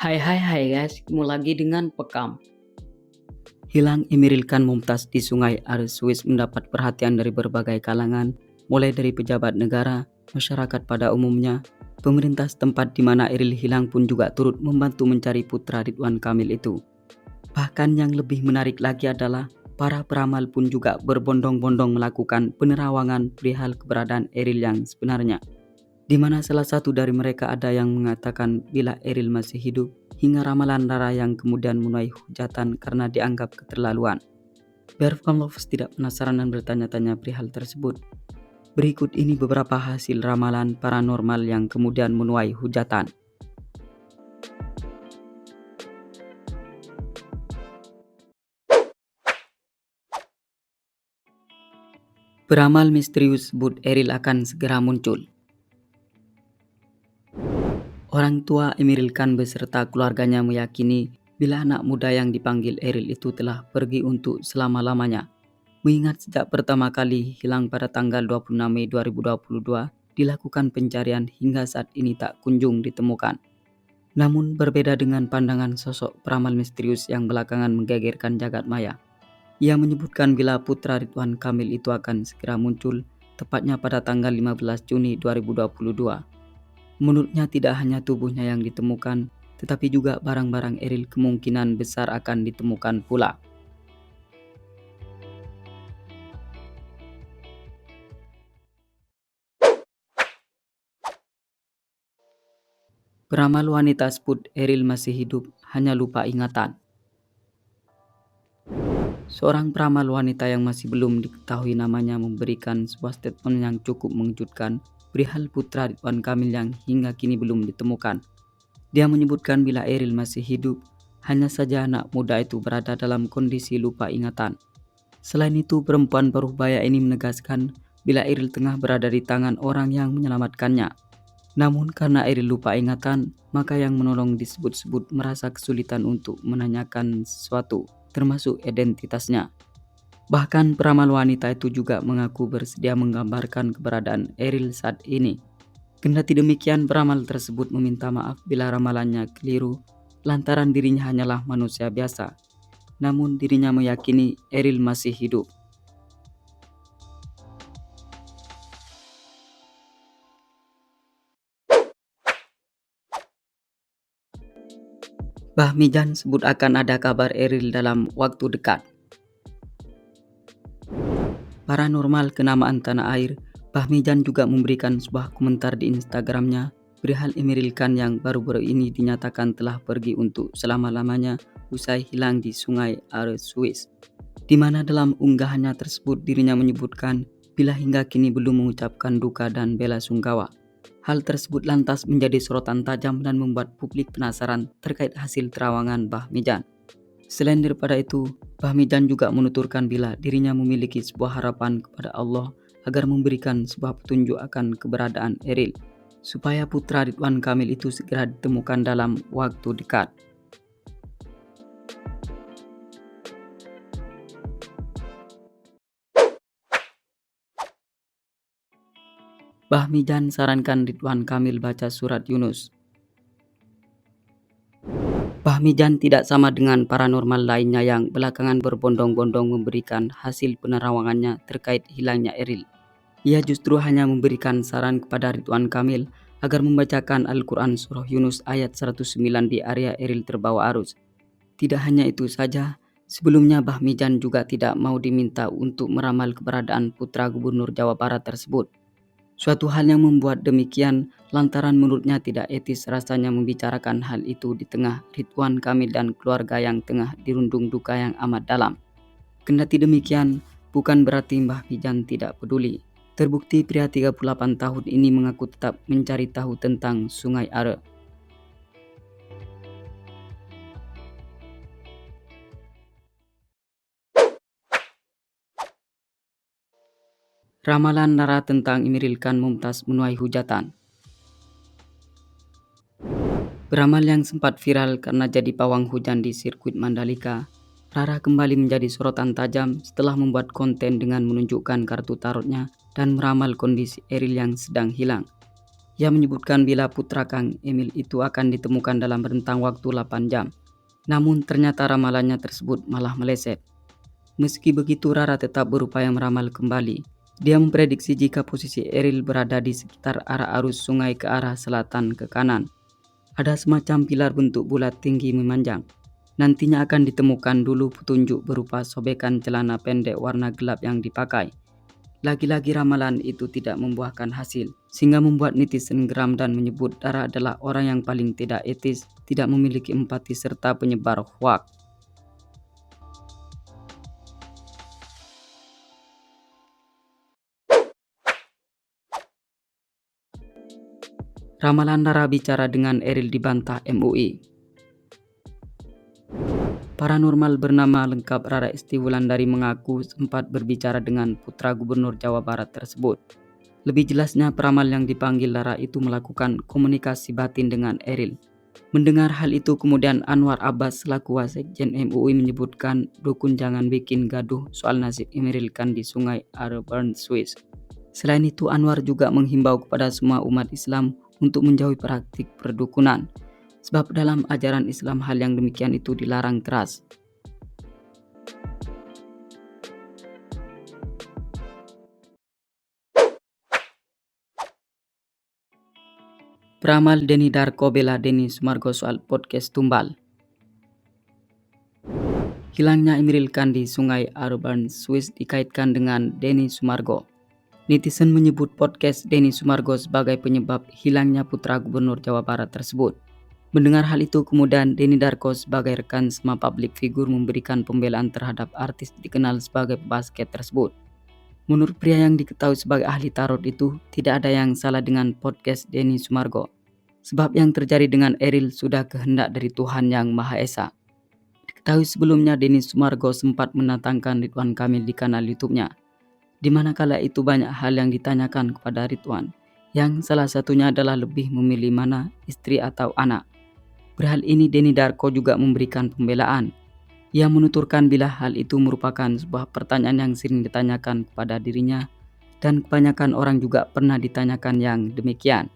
Hai guys, ketemu lagi dengan Pekam. Hilang Emeril Khan Mumtaz di Sungai Are Swiss mendapat perhatian dari berbagai kalangan, mulai dari pejabat negara, masyarakat pada umumnya, pemerintah setempat di mana Eril hilang pun juga turut membantu mencari putra Ridwan Kamil itu. Bahkan yang lebih menarik lagi adalah para peramal pun juga berbondong-bondong melakukan penerawangan perihal keberadaan Eril yang sebenarnya, di mana salah satu dari mereka ada yang mengatakan bila Eril masih hidup, hingga ramalan Rara yang kemudian menuai hujatan karena dianggap keterlaluan. Biar Lovers tidak penasaran dan bertanya-tanya perihal tersebut, berikut ini beberapa hasil ramalan paranormal yang kemudian menuai hujatan. Peramal misterius sebut Eril akan segera muncul. Orang tua Emeril Khan beserta keluarganya meyakini bila anak muda yang dipanggil Eril itu telah pergi untuk selama-lamanya. Mengingat sejak pertama kali hilang pada tanggal 26 Mei 2022, dilakukan pencarian hingga saat ini tak kunjung ditemukan. Namun berbeda dengan pandangan sosok peramal misterius yang belakangan menggegerkan jagat maya. Ia menyebutkan bila putra Ridwan Kamil itu akan segera muncul, tepatnya pada tanggal 15 Juni 2022. Menurutnya tidak hanya tubuhnya yang ditemukan, tetapi juga barang-barang Eril kemungkinan besar akan ditemukan pula. Peramal wanita sebut Eril masih hidup, hanya lupa ingatan. Seorang peramal wanita yang masih belum diketahui namanya memberikan sebuah statement yang cukup mengejutkan perihal putra Ridwan Kamil yang hingga kini belum ditemukan. Dia menyebutkan bila Eril masih hidup, hanya saja anak muda itu berada dalam kondisi lupa ingatan. Selain itu, perempuan paruh-baya ini menegaskan bila Eril tengah berada di tangan orang yang menyelamatkannya. Namun karena Eril lupa ingatan, maka yang menolong disebut-sebut merasa kesulitan untuk menanyakan sesuatu, termasuk identitasnya. Bahkan peramal wanita itu juga mengaku bersedia menggambarkan keberadaan Eril saat ini. Kendati demikian, peramal tersebut meminta maaf bila ramalannya keliru, lantaran dirinya hanyalah manusia biasa. Namun dirinya meyakini Eril masih hidup. Bahmijan sebut akan ada kabar Eril dalam waktu dekat. Paranormal kenamaan tanah air, Bahmijan juga memberikan sebuah komentar di Instagramnya perihal Emeril Khan yang baru-baru ini dinyatakan telah pergi untuk selama-lamanya usai hilang di Sungai Are Swiss. Di mana dalam unggahannya tersebut dirinya menyebutkan bila hingga kini belum mengucapkan duka dan bela sungkawa. Hal tersebut lantas menjadi sorotan tajam dan membuat publik penasaran terkait hasil terawangan Bahmijan. Selain daripada itu, Bahmijan juga menuturkan bila dirinya memiliki sebuah harapan kepada Allah agar memberikan sebuah petunjuk akan keberadaan Eril, supaya putra Ridwan Kamil itu segera ditemukan dalam waktu dekat. Bahmijan sarankan Ridwan Kamil baca surat Yunus. Bahmijan tidak sama dengan paranormal lainnya yang belakangan berbondong-bondong memberikan hasil penerawangannya terkait hilangnya Eril. Ia justru hanya memberikan saran kepada Ridwan Kamil agar membacakan Al-Quran Surah Yunus ayat 109 di area Eril terbawa arus. Tidak hanya itu saja, sebelumnya Bahmijan juga tidak mau diminta untuk meramal keberadaan putra Gubernur Jawa Barat tersebut. Suatu hal yang membuat demikian lantaran menurutnya tidak etis rasanya membicarakan hal itu di tengah Ridwan Kamil dan keluarga yang tengah dirundung duka yang amat dalam. Kendati demikian, bukan berarti Mbah Mijan tidak peduli. Terbukti pria 38 tahun ini mengaku tetap mencari tahu tentang Sungai Are. Ramalan Rara tentang Emeril Khan Mumtaz menuai hujatan. Peramal yang sempat viral karena jadi pawang hujan di sirkuit Mandalika, Rara kembali menjadi sorotan tajam setelah membuat konten dengan menunjukkan kartu tarotnya dan meramal kondisi Eril yang sedang hilang. Ia menyebutkan bila putra Kang Emil itu akan ditemukan dalam rentang waktu 8 jam. Namun ternyata ramalannya tersebut malah meleset. Meski begitu, Rara tetap berupaya meramal kembali. Dia memprediksi jika posisi Eril berada di sekitar arah arus sungai ke arah selatan ke kanan. Ada semacam pilar bentuk bulat tinggi memanjang. Nantinya akan ditemukan dulu petunjuk berupa sobekan celana pendek warna gelap yang dipakai. Lagi-lagi ramalan itu tidak membuahkan hasil, sehingga membuat netizen geram dan menyebut Rara adalah orang yang paling tidak etis, tidak memiliki empati serta penyebar hoak. Ramalan Rara bicara dengan Eril dibantah MUI. Paranormal bernama lengkap Rara Esti Wulandari mengaku sempat berbicara dengan putra Gubernur Jawa Barat tersebut. Lebih jelasnya, peramal yang dipanggil Rara itu melakukan komunikasi batin dengan Eril. Mendengar hal itu, kemudian Anwar Abbas selaku Wasekjen MUI menyebutkan dukun jangan bikin gaduh soal nasib Emeril Khan di Sungai Arborn, Swiss. Selain itu, Anwar juga menghimbau kepada semua umat Islam untuk menjauhi praktik perdukunan. Sebab dalam ajaran Islam hal yang demikian itu dilarang keras. Peramal Denny Darko bela Denny Sumargo soal podcast tumbal. Hilangnya Emeril Khan di Sungai Arborn, Swiss dikaitkan dengan Denny Sumargo. Netizen menyebut podcast Denny Sumargo sebagai penyebab hilangnya putra Gubernur Jawa Barat tersebut. Mendengar hal itu, kemudian Denny Darko sebagai rekan semua public figure memberikan pembelaan terhadap artis dikenal sebagai pebasket tersebut. Menurut pria yang diketahui sebagai ahli tarot itu, tidak ada yang salah dengan podcast Denny Sumargo. Sebab yang terjadi dengan Eril sudah kehendak dari Tuhan Yang Maha Esa. Diketahui sebelumnya Denny Sumargo sempat menantangkan Ridwan Kamil di kanal YouTube-nya, di mana kala itu banyak hal yang ditanyakan kepada Ridwan, yang salah satunya adalah lebih memilih mana, istri atau anak. Perihal ini Denny Darko juga memberikan pembelaan. Ia menuturkan bila hal itu merupakan sebuah pertanyaan yang sering ditanyakan kepada dirinya dan kebanyakan orang juga pernah ditanyakan yang demikian.